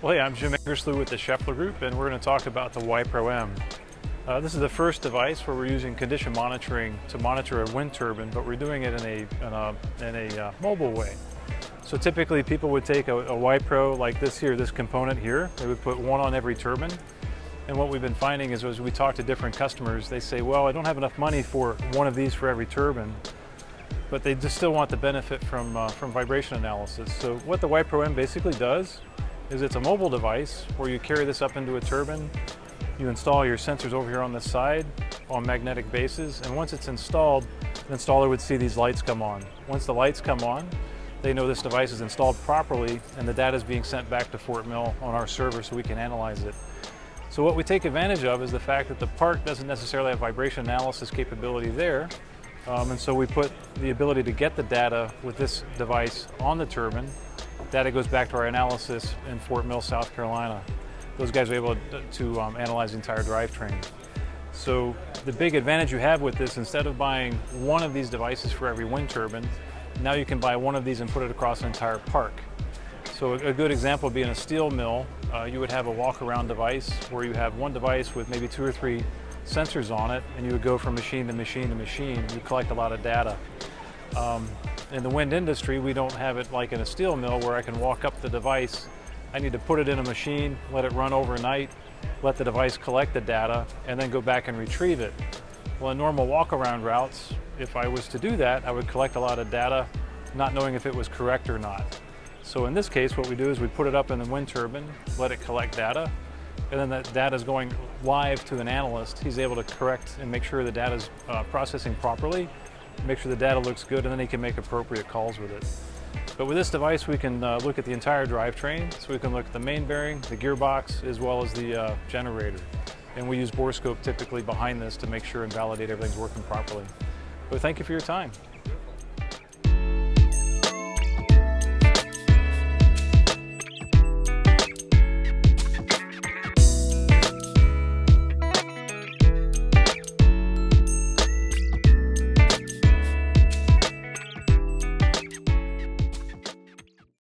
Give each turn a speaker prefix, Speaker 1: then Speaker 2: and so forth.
Speaker 1: Well, hey, I'm Jim Angerslew with the Scheffler Group, and we're going to talk about the WiPro M. This is the first device where we're using condition monitoring to monitor a wind turbine, but we're doing it in a mobile way. So typically people would take a WiPro like this here, this component here, they would put one on every turbine. And what we've been finding is as we talk to different customers, they say, well, I don't have enough money for one of these for every turbine, but they just still want the benefit from vibration analysis. So what the WiPro M basically does is it's a mobile device where you carry this up into a turbine, you install your sensors over here on the side on magnetic bases, and once it's installed, the installer would see these lights come on. Once the lights come on, they know this device is installed properly and the data is being sent back to Fort Mill on our server so we can analyze it. So what we take advantage of is the fact that the park doesn't necessarily have vibration analysis capability there, and so we put the ability to get the data with this device on the turbine. Data goes back to our analysis in Fort Mill, South Carolina. Those guys are able to analyze the entire drivetrain. So the big advantage you have with this, instead of buying one of these devices for every wind turbine, now you can buy one of these and put it across an entire park. So a good example would be in a steel mill, you would have a walk-around device where you have one device with maybe 2 or 3 sensors on it, and you would go from machine to machine to machine. You collect a lot of data. In the wind industry, we don't have it like in a steel mill where I can walk up the device. I need to put it in a machine, let it run overnight, let the device collect the data, and then go back and retrieve it. Well, in normal walk-around routes, if I was to do that, I would collect a lot of data, not knowing if it was correct or not. So in this case, what we do is we put it up in the wind turbine, let it collect data, and then that data is going live to an analyst. He's able to correct and make sure the data is processing properly, make sure the data looks good, and then he can make appropriate calls with it. But with this device, we can look at the entire drivetrain, so we can look at the main bearing, the gearbox, as well as the generator. And we use borescope typically behind this to make sure and validate everything's working properly. But thank you for your time.